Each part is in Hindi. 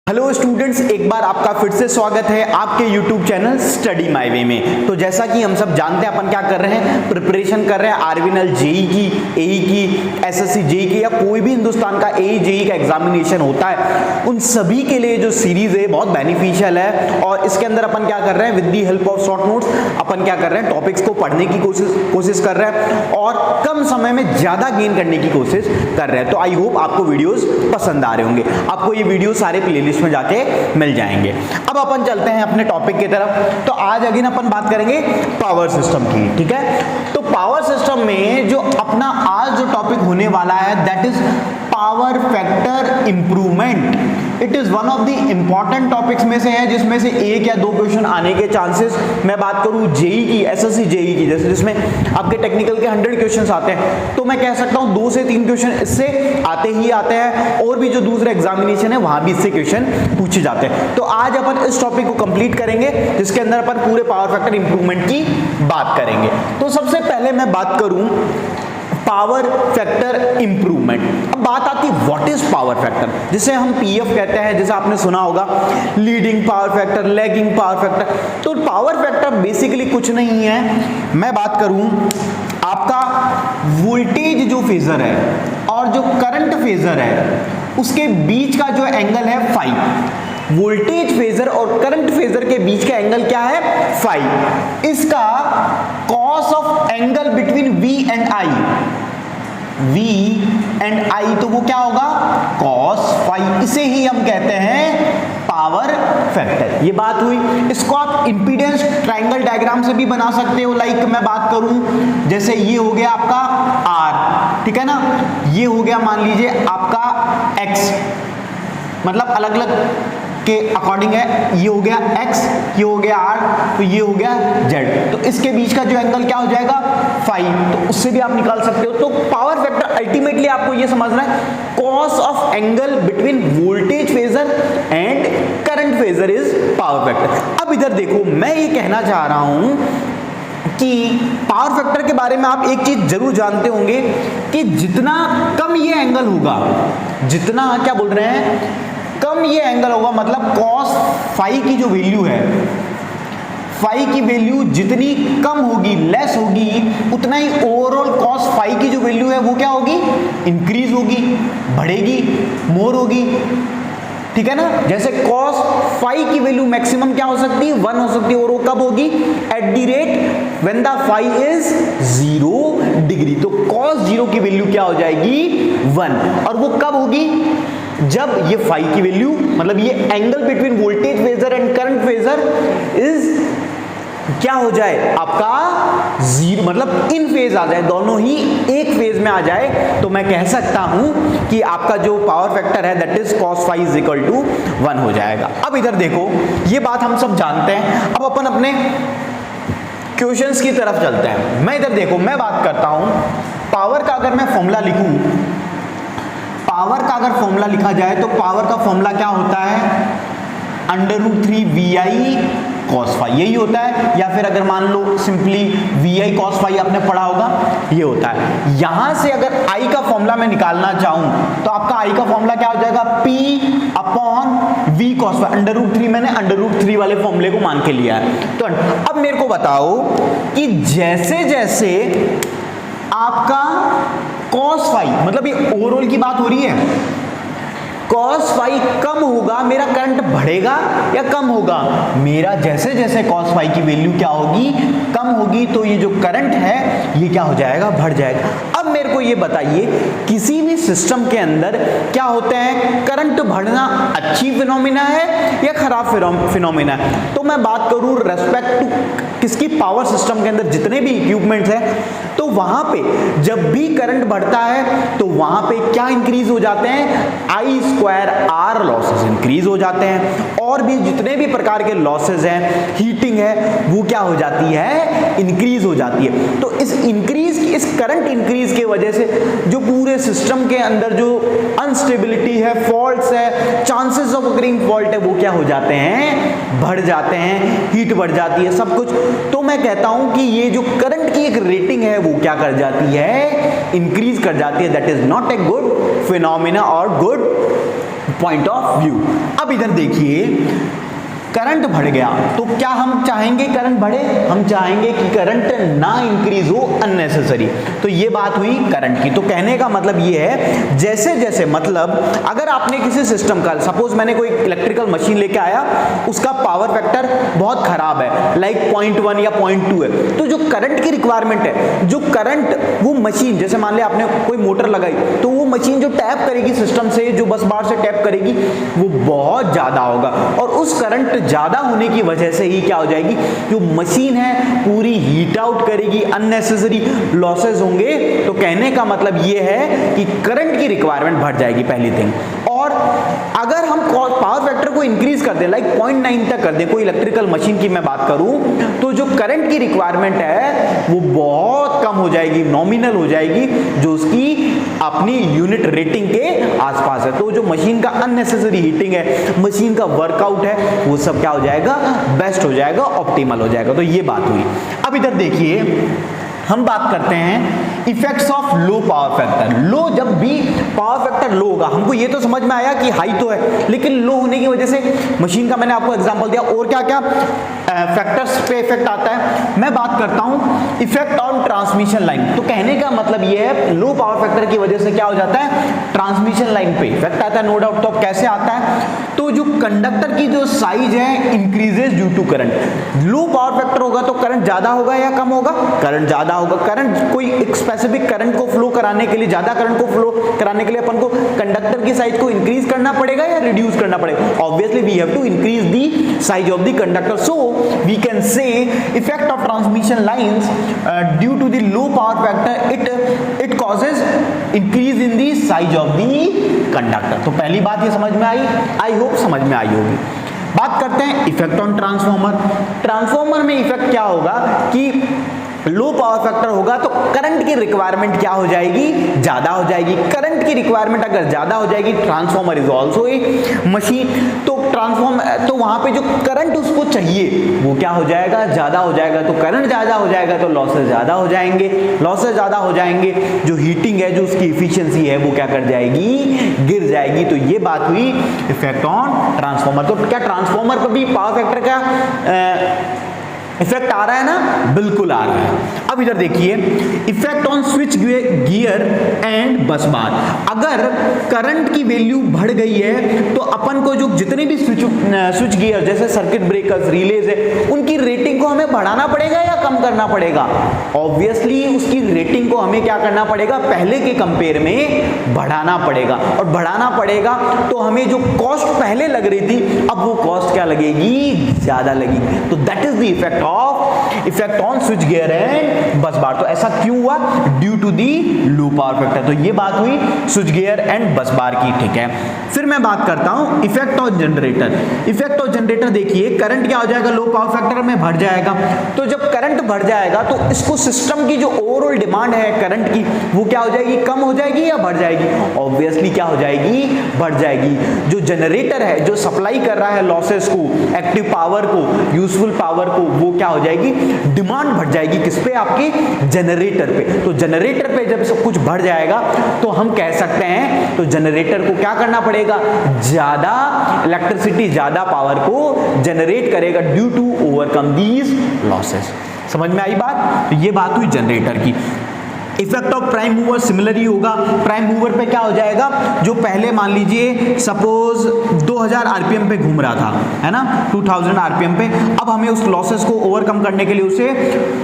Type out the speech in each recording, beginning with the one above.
हेलो स्टूडेंट्स, एक बार आपका फिर से स्वागत है आपके YouTube channel study my way में। तो जैसा कि हम सब जानते हैं, अपन क्या कर रहे हैं, प्रिपरेशन कर रहे हैं आरवीएनएल जेई की, एई की, एसएससी जेई की, या कोई भी हिंदुस्तान का एई जेई का एग्जामिनेशन होता है, उन सभी के लिए जो सीरीज है बहुत बेनिफिशियल है। और इसके अंदर अपन क्या कर रहे हैं, with the help of short notes अपन क्या कर रहे हैं, टॉपिक्स को पढ़ने की कोशिश कर रहे हैं और कम समय में ज्यादा गेन करने की कोशिश कर रहे हैं। तो आई होप आपको वीडियोस पसंद आ रहे होंगे। आपको ये वीडियो सारे प्लेलिस्ट में जाके मिल जाएंगे। अब अपन चलते हैं अपने टॉपिक की तरफ। तो आज अगेन अपन बात करेंगे पावर सिस्टम की, ठीक है। तो पावर सिस्टम में जो अपना आज जो टॉपिक होने वाला है, that is power factor improvement. It is one of the important topics में से है, जिसमें से एक या दो क्वेश्चन आने के चांसेस, मैं बात करूं जेई की, एसएससी जेई की, जैसे जिसमें आपके टेक्निकल के 100 क्वेश्चंस आते हैं, तो मैं कह सकता हूं 2 से 3 क्वेश्चन इससे आते ही आते हैं। और भी जो दूसरे एग्जामिनेशन है वहां भी इससे क्वेश्चन पूछे जाते हैं। तो आज अपन इस टॉपिक को कंप्लीट करेंगे, जिसके अंदर अपन पूरे पावर फैक्टर इंप्रूवमेंट की बात करेंगे। तो सबसे पहले मैं बात करूं पावर फैक्टर इंप्रूवमेंट। अब बात आती है व्हाट इज पावर फैक्टर, जिसे हम पीएफ कहते हैं, जैसे आपने सुना होगा, leading power factor, lagging power factor. तो पावर फैक्टर बेसिकली कुछ नहीं है। मैं बात करूं आपका वोल्टेज जो फेजर है और जो करंट फेजर है, उसके बीच का जो एंगल है फाई। वोल्टेज फेजर और करंट फेजर के बीच का एंगल क्या है, फाई। इसका cos of angle between V and I, V and I, तो वो क्या होगा, कॉस फाई। इसे ही हम कहते हैं पावर फैक्टर। ये बात हुई। इसको आप इंपीडेंस ट्रायंगल डायग्राम से भी बना सकते हो। लाइक मैं बात करूं, जैसे ये हो गया आपका आर, ठीक है ना, ये हो गया मान लीजिए आपका एक्स, मतलब अलग अलग के अकॉर्डिंग है। ये हो गया x, ये हो गया r, तो ये हो गया z। तो इसके बीच का जो एंगल क्या हो जाएगा, फाई। तो उससे भी आप निकाल सकते हो। तो पावर फैक्टर अल्टीमेटली आपको ये समझना है, cos of angle between voltage phasor and current phasor is power factor. अब इधर देखो, मैं ये कहना चाह रहा हूं कि पावर फैक्टर के बारे में आप एक चीज जरूर जानते होंगे कि जितना कम ये एंगल होगा, जितना क्या बोल रहे हैं, कम ये एंगल होगा, मतलब कॉस फाई की जो वैल्यू है, फाई की वैल्यू जितनी कम होगी, लेस होगी, उतना ही ओवरऑल कॉस फाई की जो वैल्यू है वो क्या होगी, इंक्रीज होगी, बढ़ेगी, मोर होगी, ठीक है ना। जैसे कॉस फाई की वैल्यू मैक्सिमम क्या हो सकती है, 1 हो सकती है, और वो कब होगी, at the rate when the phi is 0 degree. तो कॉस 0 की वैल्यू क्या हो जाएगी, 1। और वो कब होगी, जब ये फाई की वैल्यू, मतलब ये angle between voltage phasor and current phasor is क्या हो जाए आपका 0, मतलब इन फेज आ जाए, दोनों ही एक फेज में आ जाए, तो मैं कह सकता हूं कि आपका जो पावर फैक्टर है that is cos phi is equal to 1 हो जाएगा। अब इधर देखो, ये बात हम सब जानते हैं। अब अपन अपने क्वेश्चंस की तरफ चलते हैं। मैं इधर देखो, मैं बात करता हूं पावर का, अगर मैं फॉर्मूला लिखूं, पावर का अगर फॉर्मूला लिखा जाए तो पावर का फॉर्मूला क्या होता है, √3 VI cos फाई, यही होता है। या फिर अगर मान लो सिंपली VI cos फाई आपने पढ़ा होगा, ये होता है। यहां से अगर I का फॉर्मूला मैं निकालना चाहूं तो आपका I का फॉर्मूला क्या हो जाएगा, P/V cos फाई। √3 मैंने √3 वाले फॉर्मूले को मान के लिया है। तो अब मेरे को बताओ कि जैसे जैसे आपका cos फाई, मतलब ये ओवरऑल की बात हो रही है, cos फाई कम होगा, मेरा करंट बढ़ेगा या कम होगा, मेरा जैसे जैसे cos फाई की वैल्यू क्या होगी, कम होगी, तो ये जो करंट है ये क्या हो जाएगा, बढ़ जाएगा। अब मेरे को ये बताइए, किसी भी सिस्टम के अंदर क्या होते हैं, करंट बढ़ना अच्छी फिनोमिना है या खराब फिनोमिना है। तो मैं बात करूं रेस्पेक्ट टू किसकी, पावर सिस्टम के अंदर जितने भी इक्विपमेंट्स हैं, तो वहां पे जब भी करंट बढ़ता है तो वहां पे क्या इंक्रीज हो जाते हैं, I²R लॉसेस इंक्रीज हो जाते हैं। और भी जितने भी प्रकार के लॉसेस हैं, हीटिंग है, वो क्या हो जाती है, इंक्रीज हो जाती है। तो इस इंक्रीज, इस करंट इंक्रीज के वजह से जो पूरे सिस्टम के अंदर जो अनस्टेबिलिटी है, फॉल्ट्स है, चांसेस ऑफ अकरिंग फॉल्ट है, वो क्या हो जाते हैं, बढ़ जाते हैं, हीट बढ़ जाती है, सब कुछ। तो मैं कहता हूं कि ये जो करंट की एक रेटिंग है वो क्या कर जाती है, इंक्रीज कर जाती है। That is not a good phenomena और गुड पॉइंट ऑफ व्यू। अब इधर देखिए, करंट बढ़ गया तो क्या हम चाहेंगे करंट बढ़े? हम चाहेंगे कि करंट ना इंक्रीज हो अननेसेसरी। तो ये बात हुई करंट की। तो कहने का मतलब ये है, जैसे जैसे मतलब अगर आपने किसी सिस्टम का, सपोज मैंने कोई इलेक्ट्रिकल मशीन लेके आया, उसका पावर फैक्टर बहुत खराब है, लाइक 0.1 या 0.2 है, तो जो करंट की रिक्वायरमेंट है, जो करंट वो मशीन, जैसे मान लिया आपने कोई मोटर लगाई, तो वो मशीन जो टैप करेगी सिस्टम से, जो बस बार से टैप करेगी, वो बहुत ज्यादा होगा। और उस करंट ज्यादा होने की वजह से ही क्या हो जाएगी, जो मशीन है पूरी हीट आउट करेगी, अननेसेसरी लॉसेस होंगे। तो कहने का मतलब ये है कि करंट की रिक्वायरमेंट बढ़ जाएगी, पहली थिंग। और अगर हम पावर फैक्टर को इंक्रीज कर दें, लाइक 0.9 तक कर दें, कोई इलेक्ट्रिकल मशीन की मैं बात करूं, तो जो करंट की रिक्वायरमेंट है वो बहुत कम हो जाएगी, नॉमिनल हो जाएगी, जो उसकी अपनी यूनिट रेटिंग के आसपास है। तो जो मशीन का अननेसेसरी हीटिंग है, मशीन का वर्कआउट है, वो सब क्या हो जाएगा, बेस्ट हो जाएगा, ऑप्टिमल हो जाएगा। तो ये बात हुई। अब इधर देखिए, हम बात करते हैं effects of low power factor. Low, जब भी पावर फैक्टर लो होगा, हमको ये तो समझ में आया कि हाई तो है, लेकिन लो होने की वजह से मशीन का मैंने आपको एग्जांपल दिया, और क्या क्या फैक्टर्स पे इफेक्ट आता है। मैं बात करता हूं इफेक्ट ऑन ट्रांसमिशन लाइन। तो कहने का मतलब ये है, लो पावर फैक्टर की वजह से क्या हो जाता है, ट्रांसमिशन लाइन पे इफेक्ट आता है, नो डाउट। तो कैसे आता है, तो जो कंडक्टर की जो साइज है increases due to current. Low power factor होगा तो करंट ज्यादा होगा या कम होगा, करंट ज्यादा होगा। करंट, कोई एक स्पेसिफिक करंट को फ्लो कराने के लिए, ज्यादा करंट को फ्लो कराने के लिए अपन को कंडक्टर की साइज को इंक्रीज करना पड़ेगा या रिड्यूस करना पड़ेगा? Obviously we have to increase the size of the conductor. So we can say effect of transmission lines due to the low power factor, it causes increase in the size of the conductor। तो पहली बात ये समझ में आई, आई होप समझ में आई होगी। बात करते हैं इफेक्ट ऑन ट्रांसफॉर्मर। ट्रांसफॉर्मर में इफेक्ट क्या होगा कि लो पावर फैक्टर होगा तो करंट की रिक्वायरमेंट क्या हो जाएगी, ज्यादा हो जाएगी। करंट की रिक्वायरमेंट अगर ज्यादा हो जाएगी, transformer is also a machine, तो ट्रांसफॉर्मर, तो वहां पे जो करंट उसको चाहिए वो क्या हो जाएगा, ज्यादा हो जाएगा। तो करंट ज्यादा हो जाएगा तो लॉसेस ज्यादा हो जाएंगे, लॉसेस ज्यादा हो जाएंगे, जो हीटिंग है, जो उसकी इफिशियंसी है, वो क्या कर जाएगी, गिर जाएगी। तो ये बात हुई इफेक्ट ऑन ट्रांसफॉर्मर। तो क्या ट्रांसफॉर्मर पर भी पावर फैक्टर का इफेक्ट आ रहा है ना? बिल्कुल आ रहा है। अब इधर देखिए, effect on switch gear and bus बार। अगर करंट की वैल्यू बढ़ गई है तो अपन को जो जितने भी स्विच गियर, जैसे सर्किट ब्रेकर्स, रिलेज है, उनकी रेटिंग को हमें बढ़ाना पड़ेगा या कम करना पड़ेगा? ऑब्वियसली उसकी रेटिंग को हमें क्या करना पड़ेगा, पहले के कंपेयर में बढ़ाना पड़ेगा। और बढ़ाना पड़ेगा तो हमें जो कॉस्ट पहले लग रही थी, अब वो कॉस्ट क्या लगेगी, ज्यादा लगेगी। तो that is the effect on switch gear and bus bar. तो ऐसा क्यों हुआ, due to the low power factor. तो ये बात हुई स्विच गियर एंड बस बार की, ठीक है। फिर मैं बात करता हूं effect on generator. Effect on generator देखिए, करंट क्या हो जाएगा, लो पावर फैक्टर में बढ़ जाएगा। तो जब करंट बढ़ जाएगा तो इसको सिस्टम की जो ओवरऑल डिमांड है करंट की, वो क्या हो जाएगी, कम हो जाएगी या बढ़ जाएगी? ऑब्वियसली क्या हो जाएगी, बढ़ जाएगी। जो जनरेटर है, जो सप्लाई कर रहा है लॉसेस को, एक्टिव पावर को, यूजफुल पावर को, वो क्या हो जाएगी, डिमांड बढ़ जाएगी। किस पे, आपके जनरेटर पे। तो जनरेटर पे जब सब कुछ बढ़ जाएगा तो हम कह सकते हैं, तो जनरेटर को क्या करना पड़ेगा, ज्यादा इलेक्ट्रिसिटी, ज्यादा पावर को जनरेट करेगा due to overcome these losses. समझ में आई बात? तो ये बात हुई जनरेटर की। Effect of prime mover similar ही होगा। प्राइम मूवर पे क्या हो जाएगा, जो पहले मान लीजिए सपोज 2000 आरपीएम पे घूम रहा था, है ना, 2000 आरपीएम पे, अब हमें उस लॉसेस को ओवरकम करने के लिए उसे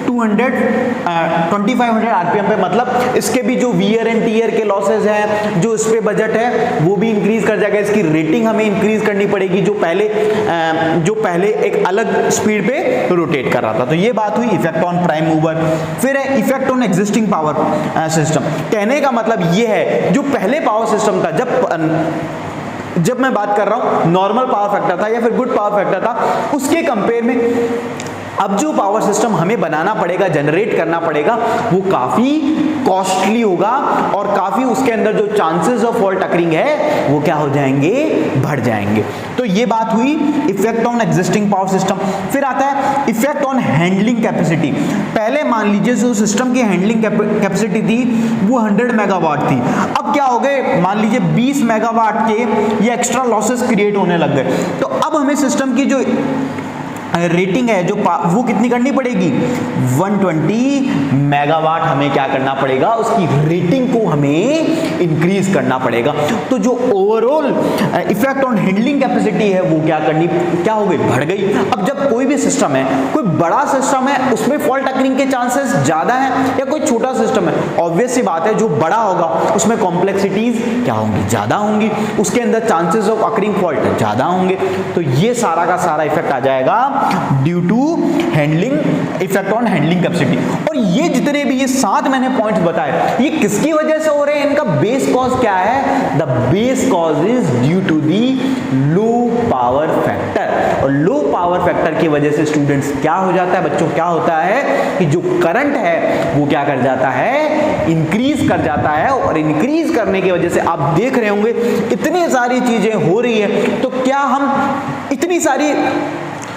2500 आरपीएम पे, मतलब इसके भी जो वियर एंड टीयर के लॉसेस हैं, जो इस पे बजट है, वो भी इंक्रीज कर जाएगा। इसकी रेटिंग हमें इंक्रीज करनी पड़ेगी, जो पहले एक अलग स्पीड पे रोटेट कर रहा था। तो ये बात हुई इफेक्ट ऑन प्राइम मूवर। फिर है effect on existing power system. कहने का मतलब यह है, जो पहले पावर सिस्टम था, जब मैं बात कर रहा हूं नॉर्मल पावर फैक्टर था या फिर गुड पावर फैक्टर था, उसके कंपेयर में अब जो पावर सिस्टम हमें बनाना पड़ेगा, जनरेट करना पड़ेगा, वो काफी कॉस्टली होगा और काफी उसके अंदर जो चांसेस ऑफ फॉल्ट अकरिंग है वो क्या हो जाएंगे, बढ़ जाएंगे। तो तो ये बात हुई effect on existing power system. फिर आता है इफेक्ट ऑन हैंडलिंग कैपेसिटी। पहले मान लीजिए जो सिस्टम की हैंडलिंग कैपेसिटी थी वो 100 मेगावाट थी, अब क्या हो गए, मान लीजिए 20 मेगावाट के ये एक्स्ट्रा लॉसेस क्रिएट होने लग गए। तो अब हमें सिस्टम की जो रेटिंग है जो वो कितनी करनी पड़ेगी, 120 मेगावाट हमें क्या करना पड़ेगा, उसकी रेटिंग को हमें इंक्रीज करना पड़ेगा। तो जो overall effect on handling capacity है वो क्या हो गई, बढ़ गई। अब जब कोई भी सिस्टम है, कोई बड़ा सिस्टम है, उसमें फॉल्ट अकरिंग के चांसेस ज्यादा है या कोई छोटा सिस्टम है, ऑब्वियस सी बात है जो बड़ा होगा उसमें कॉम्प्लेक्सिटीज क्या होंगी, ज्यादा होंगी, उसके अंदर चांसेस ऑफ अकरिंग फॉल्ट ज्यादा होंगे। तो ये सारा का सारा इफेक्ट आ जाएगा due to handling, effect on handling capacity. और ये जितने भी ये 7 मैंने पॉइंट्स बताए ये किसकी वजह से हो रहे हैं, इनका बेस कॉज क्या है, the base cause is due to the low power factor. और लो पावर फैक्टर की वजह से स्टूडेंट्स क्या हो जाता है बच्चों, क्या होता है कि जो करंट है वो क्या कर जाता है, इंक्रीज कर जाता है। और इंक्रीज करने की वजह से आप देख रहे होंगे इतनी सारी चीजें हो रही है, तो क्या हम इतनी सारी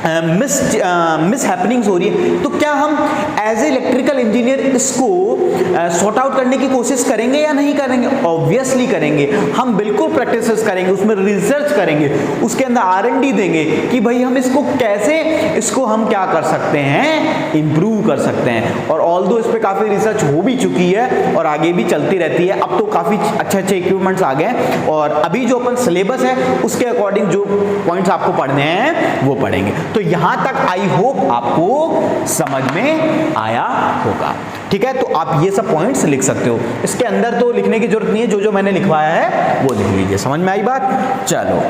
मिस हैपनिंग्स हो रही है, तो क्या हम एज ए इलेक्ट्रिकल इंजीनियर इसको सॉर्ट आउट करने की कोशिश करेंगे या नहीं करेंगे, ऑब्वियसली करेंगे। हम बिल्कुल प्रैक्टिसेस करेंगे, उसमें रिसर्च करेंगे, उसके अंदर R&D देंगे कि भाई हम इसको कैसे, इसको हम क्या कर सकते हैं, इंप्रूव कर सकते हैं। और ऑल्दो इस पे काफी रिसर्च हो भी चुकी है और आगे भी चलती रहती है। अब तो काफी अच्छे इक्विपमेंट्स आ गए और अभी जो अपन सिलेबस है उसके अकॉर्डिंग जो पॉइंट्स आपको पढ़ने हैं वो पढ़ेंगे। तो यहां तक आई होप आपको समझ में आया होगा, ठीक है। तो आप ये सब पॉइंट्स लिख सकते हो, इसके अंदर तो लिखने की जरूरत नहीं है, जो जो मैंने लिखवाया है वो लिख लीजिए। समझ में आई बात? चलो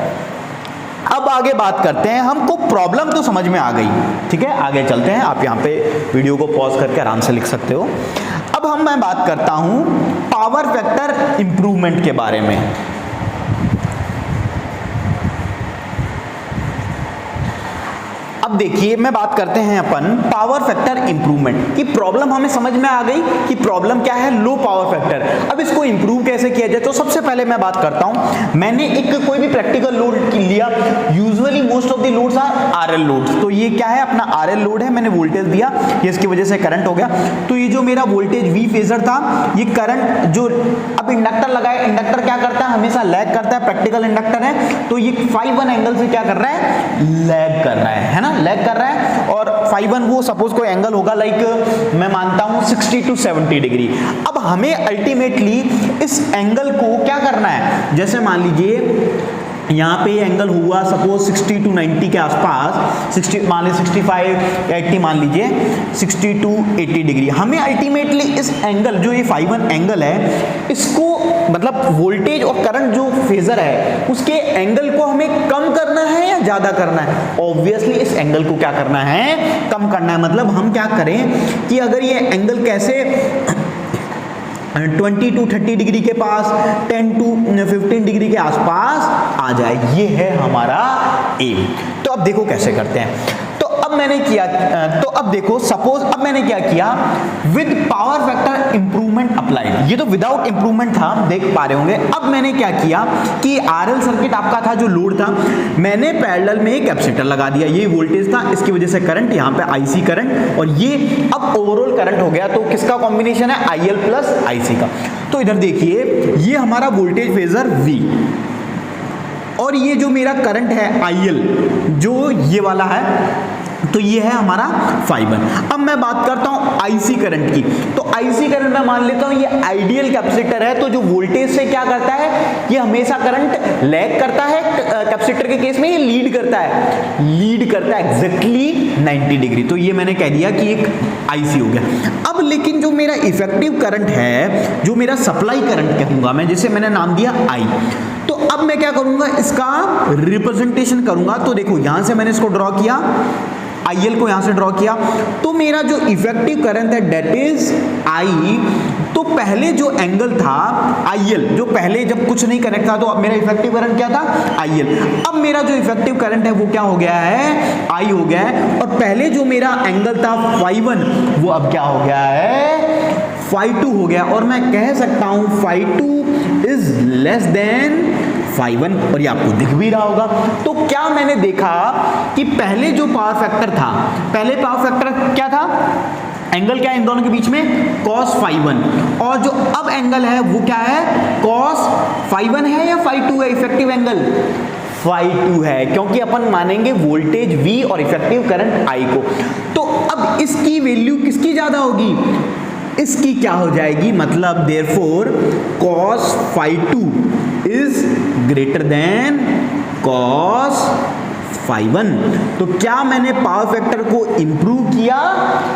अब आगे बात करते हैं। हमको प्रॉब्लम तो समझ में आ गई, ठीक है, आगे चलते हैं। आप यहाँ पे वीडियो को पॉज करके आराम से लिख सकते हो। अब मैं बात करता हूं पावर फैक्टर इंप्रूवमेंट के बारे में। अब देखिए मैं बात करते हैं अपन पावर फैक्टर इंप्रूवमेंट की। प्रॉब्लम हमें समझ में आ गई कि प्रॉब्लम क्या है, लो पावर फैक्टर। अब इसको इंप्रूव कैसे किया जाए, तो सबसे पहले मैं बात करता हूं, मैंने एक कोई भी प्रैक्टिकल लोड लिया, usually most of the loads are RL loads. तो ये क्या है, अपना आरएल लोड है, मैंने वोल्टेज दिया, ये इसकी वजह से करंट हो गया। तो ये जो मेरा वोल्टेज वी फेजर था, ये करंट जो अब इंडक्टर लगाए, इंडक्टर क्या करता है, हमेशा लैग करता है, प्रैक्टिकल इंडक्टर है, तो ये ∅1 एंगल से क्या कर रहा है, लैग कर रहा है ना, लैग कर रहा है। और ∅1 वो सपोज कोई एंगल होगा, लाइक मैं मानता हूं 60 to 70 डिग्री। अब हमें अल्टीमेटली इस एंगल को क्या करना है, जैसे मान लीजिए यहाँ पे एंगल हुआ सपोज 60 to 90 के आसपास, 60 मान लीजिए 65 80 मान लीजिए 60 to 80 डिग्री। हमें अल्टीमेटली इस एंगल जो ये ∅1 एंगल है, इसको मतलब वोल्टेज और करंट जो फेजर है उसके एंगल को हमें कम करना है या ज्यादा करना है, ऑब्वियसली इस एंगल को क्या करना है, कम करना है। मतलब हम क्या करें कि अगर ये एंगल कैसे 20 to 30 डिग्री के पास, 10 to 15 डिग्री के आसपास आ जाए, ये है हमारा एम। तो अब देखो कैसे करते हैं। तो अब मैंने किया, तो अब देखो सपोज अब मैंने क्या किया, with power factor improvement applied. ये तो विदाउट इंप्रूवमेंट था, देख पा रहे होंगे। अब मैंने क्या किया कि आरएल सर्किट आपका था, जो लोड था, मैंने पैरेलल में एक कैपेसिटर लगा दिया, ये वोल्टेज था, इसकी वजह से करंट, यहाँ पे आईसी करंट, और ये अब ओवरऑल करंट हो गया। तो किसका कॉम्बिनेशन है, आईएल प्लस आईसी का। तो इधर देखिए ये हमारा वोल्टेज फेजर वी, और ये जो मेरा करंट है IL जो ये वाला है, तो ये है हमारा ∅1। अब मैं बात करता हूं IC करंट की। तो IC करंट मैं मान लेता हूं ये आइडियल कैपेसिटर है, तो जो वोल्टेज से क्या करता है, ये हमेशा करंट लैग करता है, कैपेसिटर के केस में ये लीड करता है एग्जैक्टली 90 डिग्री। तो ये मैंने कह दिया कि एक IC हो गया। अब लेकिन जो मेरा इफेक्टिव करंट है, जो मेरा सप्लाई करंट कहूंगा मैं, जिसे मैंने नाम दिया I, तो अब मैं क्या करूंगा, इसका रिप्रेजेंटेशन करूंगा। तो देखो यहां से मैंने इसको ड्रॉ किया, IL को यहां से ड्रॉ किया, तो मेरा जो इफेक्टिव करंट है डेट इज I। तो पहले जो एंगल था IL, जो पहले जब कुछ नहीं कनेक्ट था, तो अब मेरा इफेक्टिव करंट क्या था, IL। अब मेरा जो इफेक्टिव करंट है वो क्या हो गया है, I हो गया है। और पहले जो मेरा एंगल था ∅1, वो अब क्या हो गया है, ∅2 हो गया। और मैं कह सकता हूं ∅2 इज लेस देन phi1 और ये आपको दिख भी रहा होगा। तो क्या मैंने देखा कि पहले जो पावर फैक्टर था, पहले पावर फैक्टर क्या था, एंगल क्या है इन दोनों के बीच में, cos phi1, और जो अब एंगल है वो क्या है, cos phi1 है या phi2 है, इफेक्टिव एंगल phi2 है, क्योंकि अपन मानेंगे वोल्टेज V और इफेक्टिव करंट I को। तो अब इसकी वैल्यू किसकी ज्यादा होगी, इसकी क्या हो जाएगी, मतलब therefore cos phi2 is greater than cos phi1। तो क्या मैंने पावर फैक्टर को इंप्रूव किया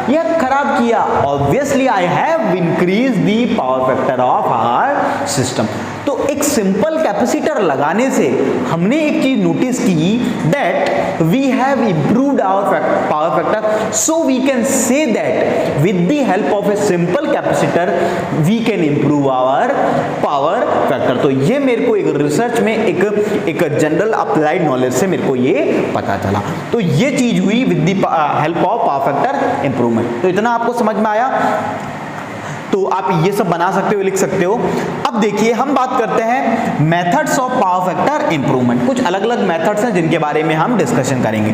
या खराब किया, obviously I have increase the power factor of our system. तो एक सिंपल कैपेसिटर लगाने से हमने एक चीज नोटिस की, that we have improved our power factor, so we can say that with the help of a simple capacitor we can improve our power factor. तो ये मेरे को एक रिसर्च में एक जनरल अप्लाइड नॉलेज से मेरे को ये पता चला। तो ये चीज हुई with the help of power factor improvement. तो इतना आपको समझ में आया, तो आप ये सब बना सकते हो, लिख सकते हो। अब देखिए हम बात करते हैं methods of power factor improvement. कुछ अलग अलग मेथड्स हैं जिनके बारे में हम डिस्कशन करेंगे।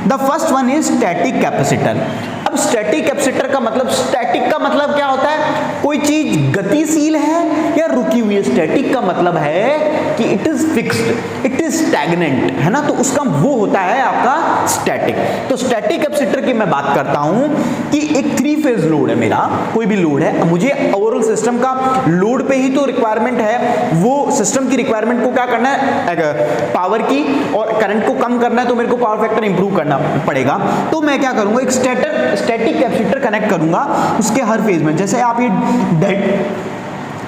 The first one is static capacitor. अब स्टैटिक कैपेसिटर का मतलब, स्टैटिक का मतलब क्या होता है, कोई चीज गतिशील है या रुकी हुई है। स्टैटिक का मतलब है कि it is fixed, it is stagnant, है ना, तो उसका वो होता है आपका स्टैटिक। तो स्टैटिक कैपेसिटर की मैं बात करता हूं कि एक 3 फेज लोड है मेरा, कोई भी लोड है, मुझे ओवरऑल सिस्टम का लोड पे ही तो रिक्वायरमेंट है, वो सिस्टम की रिक्वायरमेंट को क्या करना है, पावर की और करंट को कम करना है, तो मेरे को पावर फैक्टर इंप्रूव करना पड़ेगा। तो मैं क्या करूंगा, एक स्टैटिक कैपेसिटर कनेक्ट करूंगा उसके हर फेज में। जैसे आप ये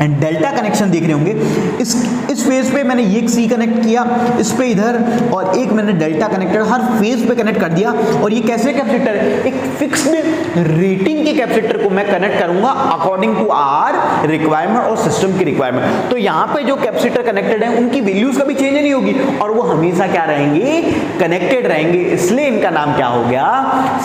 डेल्टा कनेक्शन देख रहे होंगे, इस फेज पे मैंने एक सी कनेक्ट किया, इस पे इधर, और एक मैंने डेल्टा कनेक्टर हर फेज पे कनेक्ट कर दिया। और ये कैसे कैपेसिटर है, एक फिक्स्ड रेटिंग के कैपेसिटर को मैं कनेक्ट करूंगा अकॉर्डिंग टू आर रिक्वायरमेंट और सिस्टम की रिक्वायरमेंट। तो यहाँ पे जो कैपेसिटर कनेक्टेड है उनकी वैल्यूज कभी चेंज नहीं होगी और वो हमेशा क्या रहेंगे, कनेक्टेड रहेंगे, इसलिए इनका नाम क्या हो गया,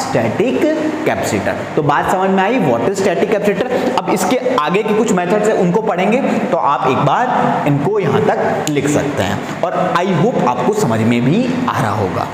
स्टैटिक कैपेसिटर। तो बात समझ में आई, व्हाट इज स्टैटिक कैपेसिटर। अब इसके आगे के कुछ मेथड्स है उनको पढ़ेंगे, तो आप एक बार इनको यहां तक लिख सकते हैं और आई होप आपको समझ में भी आ रहा होगा।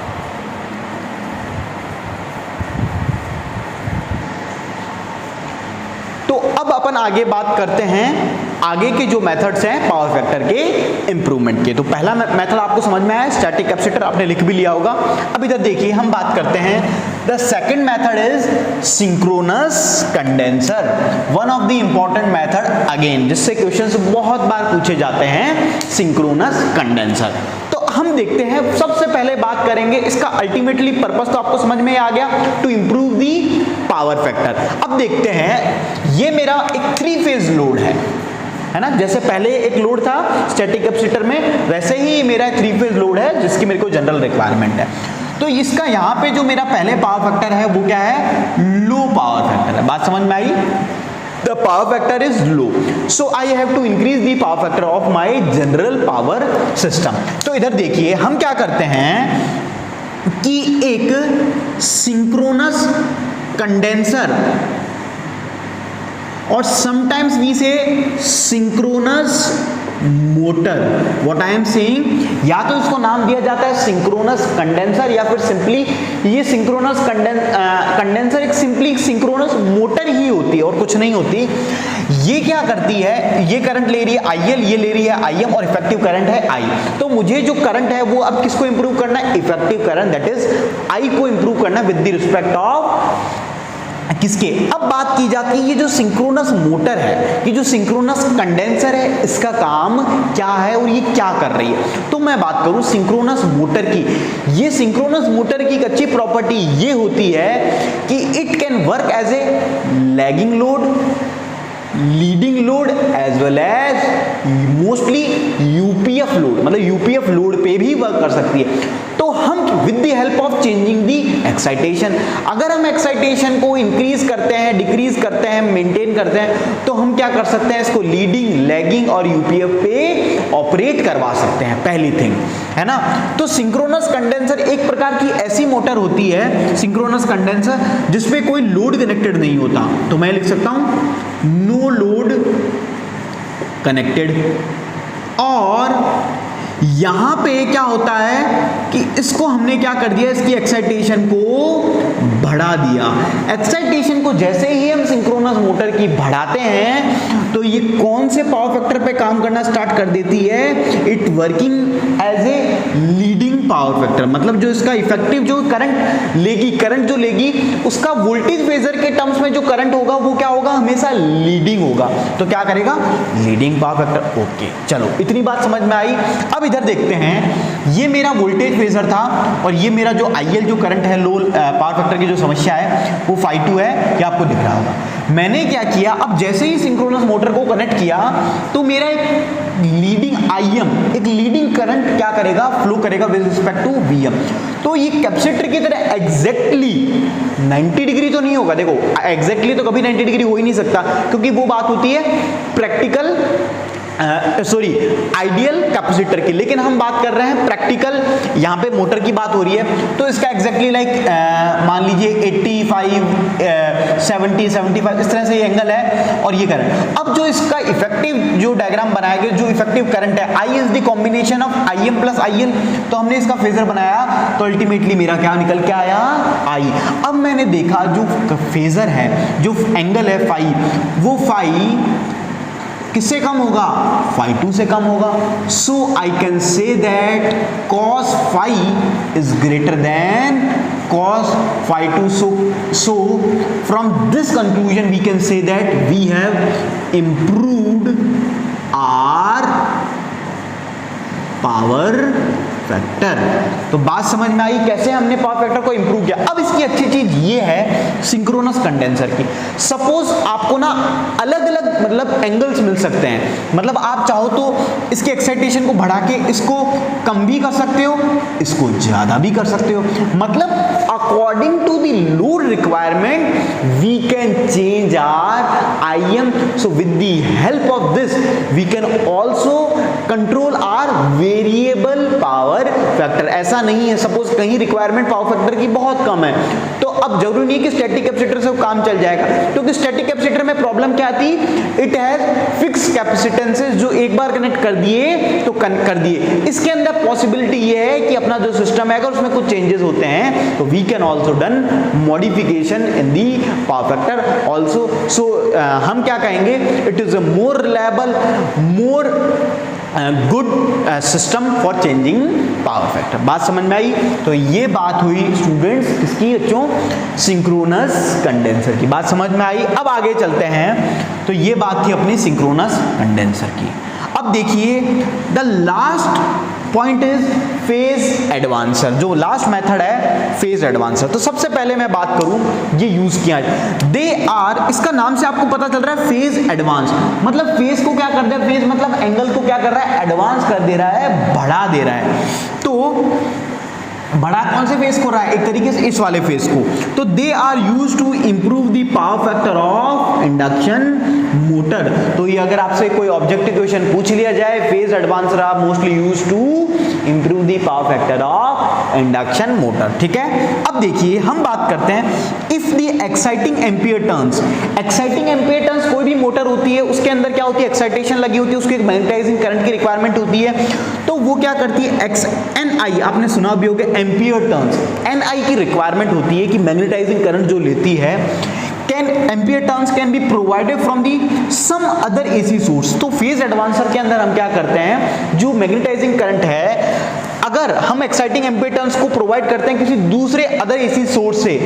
तो अब अपन आगे बात करते हैं आगे के जो मेथड्स हैं पावर फैक्टर के इंप्रूवमेंट के। तो पहला मेथड आपको समझ में आया, स्टैटिक कैपेसिटर, आपने लिख भी लिया होगा। अब इधर देखिए हम बात करते हैं, the second method is synchronous condenser, one of the important method again, जिससे क्वेश्चंस बहुत बार पूछे जाते हैं, सिंक्रोनस कंडेंसर। तो हम देखते हैं, सबसे पहले बात करेंगे इसका अल्टीमेटली पर्पस तो आपको समझ में आ गया, to improve the power factor. अब देखते हैं, ये मेरा एक 3 फेज लोड है ना, जैसे पहले एक लोड था स्टैटिक कैपेसिटर में, वैसे ही मेरा 3 फेज लोड है जिसकी मेरे को जनरल रिक्वायरमेंट है। तो इसका यहाँ पे जो मेरा पहले पावर फैक्टर है वो क्या है, लो पावर फैक्टर है। बात समझ में आई, the power factor is low, so I have to increase the power factor of my general power system. तो इधर देखिए हम क्या करते हैं कि एक सिंक्रोनस कंडेंसर और sometimes we say synchronous motor, what I am saying, या तो इसको नाम दिया जाता है सिंक्रोनस कंडेंसर या फिर सिंपली ये सिंक्रोनस कंडेंसर एक सिंपली सिंक्रोनस मोटर ही होती है और कुछ नहीं होती। ये क्या करती है, ये करंट ले रही है IL, ये ले रही है IM और इफेक्टिव करंट है I। तो मुझे जो करंट है वो अब किसको इंप्रूव करना है, effective current that is I को इंप्रूव करना विद द रिस्पेक्ट ऑफ किसके। अब बात की जाती है ये जो सिंक्रोनस मोटर है, ये जो सिंक्रोनस कंडेंसर है, इसका काम क्या है और ये क्या कर रही है। तो मैं बात करूं सिंक्रोनस मोटर की, ये सिंक्रोनस मोटर की एक अच्छी प्रॉपर्टी ये होती है कि it can work as a lagging load, leading load as well as mostly UPF load, मतलब यूपीएफ लोड पे भी वर्क कर सकती है। तो हम with the help of changing the excitation, अगर हम एक्साइटेशन को इंक्रीज करते हैं, डिक्रीज करते हैं, मेंटेन करते हैं, तो हम क्या कर सकते हैं, इसको लीडिंग, लैगिंग और यूपीएफ पे ऑपरेट करवा सकते हैं, पहली थिंग है ना। तो सिंक्रोनस कंडेंसर एक प्रकार की ऐसी मोटर होती है, सिंक्रोनस कंडेंसर, जिसपे कोई लोड कनेक्टेड नहीं होता। तो मैं लिख सकता हूं नो लोड कनेक्टेड, और यहां पे क्या होता है कि इसको हमने क्या कर दिया, इसकी एक्साइटेशन को बढ़ा दिया। एक्साइटेशन को जैसे ही हम सिंक्रोनस मोटर की बढ़ाते हैं तो ये कौन से पावर फैक्टर पे काम करना स्टार्ट कर देती है, it working as a leading power factor. मतलब जो इसका इफेक्टिव जो करंट लेगी, करंट जो लेगी उसका वोल्टेज फेजर के टर्म्स में जो करंट होगा वो क्या होगा, हमेशा लीडिंग होगा। तो क्या करेगा, लीडिंग पावर फैक्टर। ओके चलो इतनी बात समझ में आई। अब इधर देखते हैं, ये मेरा वोल्टेज फेजर था और ये मेरा जो IL जो करंट है, लो पावर फैक्टर की जो समस्या है वो ∅2 है, क्या आपको दिख रहा होगा। मैंने क्या किया, अब जैसे ही सिंक्रोनस मोटर को कनेक्ट किया तो मेरा एक लीडिंग IM, एक लीडिंग करंट क्या करेगा, फ्लो करेगा विद रिस्पेक्ट टू VM। तो ये कैपेसिटर की तरह एग्जैक्टली 90 डिग्री तो नहीं होगा, देखो एग्जैक्टली तो कभी 90 डिग्री हो ही नहीं सकता, क्योंकि वो बात होती है प्रैक्टिकल आइडियल कैपेसिटर की। लेकिन हम बात कर रहे हैं प्रैक्टिकल, यहाँ पे मोटर की बात हो रही है। तो इसका एग्जैक्टली लाइक मान लीजिए 85, 70, 75 इस तरह से ये एंगल है और ये करंट। अब जो इसका इफेक्टिव जो डायग्राम बनाया गया, जो इफेक्टिव करंट है, I is the combination of IM plus IL। तो हमने इसका फेजर बनाया तो अल्टीमेटली मेरा क्या निकल के आया, I। अब मैंने देखा जो फेजर है, जो एंगल है फाई, वो फाई किससे कम होगा, ∅2 से कम होगा। So I can say that cos phi is greater than cos ∅2। so from this conclusion we can say that we have improved our power factor. तो बात समझ में आई कैसे हमने पावर फैक्टर को इंप्रूव किया। अब इसकी अच्छी चीज ये है सिंक्रोनस कंडेंसर की। सपोज आपको ना अलग अलग मतलब एंगल्स मिल सकते हैं, मतलब आप चाहो तो इसके एक्साइटेशन को बढ़ा के इसको कम भी कर सकते हो, इसको ज्यादा भी कर सकते हो। मतलब according to the load requirement we can change our IM। So with the help of this we can also control our variable power factor. ऐसा नहीं है सपोज कहीं रिक्वायरमेंट पावर फैक्टर की बहुत कम है तो अब जरूरी नहीं कि स्टैटिक कैपेसिटर से काम चल जाएगा, क्योंकि स्टैटिक कैपेसिटर में प्रॉब्लम क्या आती, इट हैज फिक्स कैपेसिटेंसेस जो एक बार कनेक्ट कर दिए तो कर दिए। इसके अंदर पॉसिबिलिटी ये है कि अपना जो सिस्टम है अगर उसमें कुछ चेंजेस होते हैं तो we can also done modification in the power factor also. So हम क्या कहेंगे, it is a more reliable, more good system for changing power factor. बात समझ में आई। तो ये बात हुई स्टूडेंट्स किसकी, बच्चों, सिंक्रोनस कंडेंसर की। बात समझ में आई। अब आगे चलते हैं। तो ये बात थी अपनी सिंक्रोनस कंडेंसर की। अब देखिए the last point is phase advancer. जो लास्ट मेथड है फेज एडवांसर। तो सबसे पहले मैं बात करूं ये यूज किया है, दे आर, इसका नाम से आपको पता चल रहा है फेज एडवांस। मतलब फेज को क्या कर दे, फेज मतलब एंगल को क्या कर रहा है, एडवांस कर दे रहा है, बढ़ा दे रहा है। तो बड़ा कौन से फेज को रहा है, एक तरीके से इस वाले फेज को। तो they are use to improve the power factor of induction motor. तो ये अगर आपसे कोई ऑब्जेक्टिव क्वेश्चन पूछ लिया जाए, phase advancer are mostly use to improve the power factor of induction motor. ठीक है। अब देखिए हम बात करते हैं if the exciting ampere turns. Exciting ampere turns कोई भी मोटर होती है उसके अंदर क्या होती है, एक्साइटेशन लगी होती है, उसकी एक मैग्नेटाइजिंग करंट की रिक्वायरमेंट होती है। तो वो क्या करती है, NI आपने सुना भी होगा, एम्पियर टर्न्स। NI की रिक्वायरमेंट होती है कि मैग्नेटाइजिंग करंट जो लेती है, ampere turns can be provided from the some other AC source. तो फेज एडवांसर के अंदर हम क्या करते हैं, जो मैग्नेटाइजिंग करंट है अगर हम एक्साइटिंग एम्पियर टर्न्स को प्रोवाइड करते हैं किसी दूसरे अदर AC सोर्स से,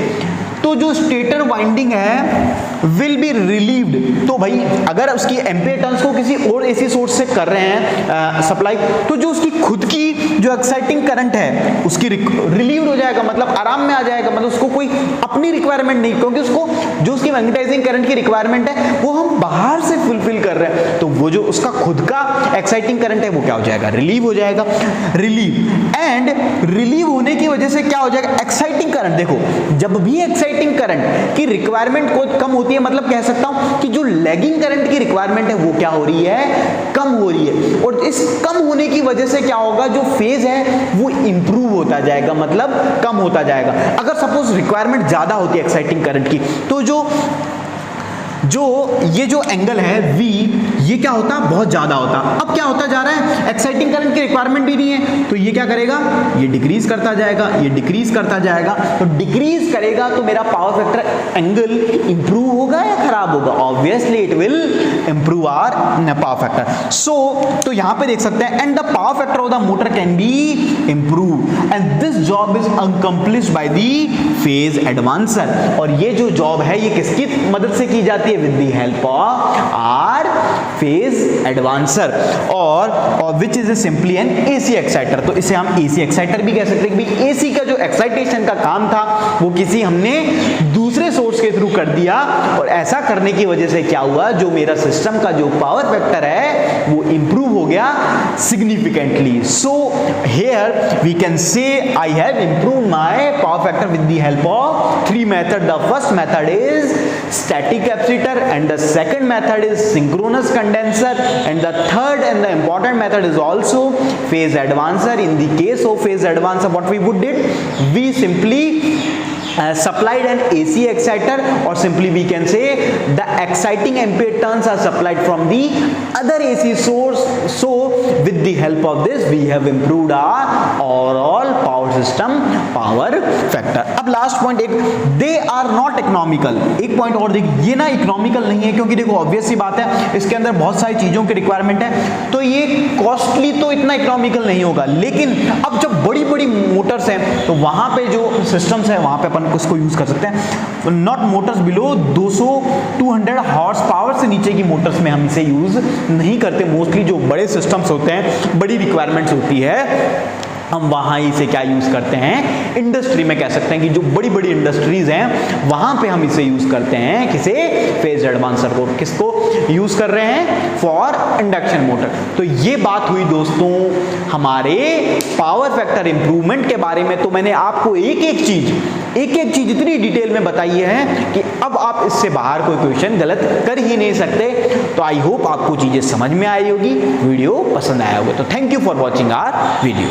तो जो स्टेटर वाइंडिंग है विल बी रिलीव्ड। तो भाई अगर उसकी एम्पियर टर्न्स को किसी और AC सोर्स से कर रहे हैं सप्लाई, तो जो उसकी खुद की जो एक्साइटिंग करंट है उसकी रिलीव्ड हो जाएगा, मतलब आराम में आ जाएगा, मतलब उसको कोई अपनी रिक्वायरमेंट नहीं, क्योंकि उसको जो उसकी मैग्नेटाइजिंग करंट की रिक्वायरमेंट है वो हम बाहर से फुलफिल कर रहे हैं। तो वो जो उसका खुद का एक्साइटिंग करंट है वो क्या हो जाएगा, रिलीव हो जाएगा। रिलीव एंड रिलीव होने की वजह से क्या हो जाएगा, एक्साइटिंग करंट। देखो जब भी एक्साइटिंग करंट की रिक्वायरमेंट को कम होती है, मतलब कह सकता हूं कि जो लैगिंग करंट की रिक्वायरमेंट है वो क्या हो रही है, कम हो रही है। और इस कम होने की वजह से क्या होगा, जो फेज है वो इंप्रूव होता जाएगा, मतलब कम होता जाएगा। अगर सपोज रिक्वायरमेंट ज्यादा होती है एक्साइटिंग करंट की, तो जो ये जो एंगल है V, ये क्या होता, बहुत ज्यादा होता। अब क्या होता जा रहा है, एक्साइटिंग करंट की रिक्वायरमेंट भी नहीं है, तो ये क्या करेगा, ये डिक्रीज करता जाएगा, ये डिक्रीज करता जाएगा। तो डिक्रीज करेगा तो मेरा पावर फैक्टर एंगल इंप्रूव होगा या खराब होगा, obviously it will improve our power factor. So तो यहां पे देख सकते हैं, and the power factor of the motor can be improve and this job is accomplished by the phase advancer. और ये जो जॉब है ये किसकी मदद से की जाती है, with the help of R phase advancer और which is simply an AC exciter. तो इसे हम एसी एक्साइटर भी कह सकते हैं कि एसी का जो एक्साइटेशन का काम था वो किसी हमने दूसरे सोर्स के थ्रू कर दिया, और ऐसा करने की वजह से क्या हुआ, जो मेरा सिस्टम का जो पावर फैक्टर है वो इंप्रूव हो गया significantly. So here we can say I have improve my power factor with the help of three method. The first method is static capacitor and the second method is synchronous condenser and the third and the important method is also phase advancer. In the case of phase advancer, what we would did, we simply supplied an AC exciter, or simply we can say the exciting ampere turns are supplied from the other AC source. So with the help of this we have improved our overall power system power factor. अब लास्ट पॉइंट एक, they are not economical. एक पॉइंट और देख, ये ना इकोनॉमिकल नहीं है, क्योंकि देखो ऑब्वियस सी बात है इसके अंदर बहुत सारी चीजों की रिक्वायरमेंट है, तो ये कॉस्टली तो इतना इकोनॉमिकल नहीं होगा। लेकिन अब जब बड़ी बड़ी मोटर्स हैं तो वहां पे जो सिस्टम्स है वहां पे अपन उसको यूज कर सकते हैं। Not Motors below 200 horse power से नीचे की मोटर्स में हम इसे यूज नहीं करते। मोस्टली जो बड़े सिस्टम्स होते हैं, बड़ी रिक्वायरमेंट्स होती है, हम वहां इसे क्या यूज करते हैं, इंडस्ट्री में कह सकते हैं कि जो बड़ी बड़ी इंडस्ट्रीज हैं वहां पे हम इसे यूज करते हैं, किसे, फेज एडवांसर को। किसको यूज कर रहे हैं, फॉर इंडक्शन मोटर। तो ये बात हुई दोस्तों हमारे पावर फैक्टर इंप्रूवमेंट के बारे में। तो मैंने आपको एक एक चीज इतनी डिटेल में बताई है कि अब आप इससे बाहर कोई क्वेश्चन गलत कर ही नहीं सकते। तो आई होप आपको चीजें समझ में आई होगी, वीडियो पसंद आया होगा। तो thank you for watching our video.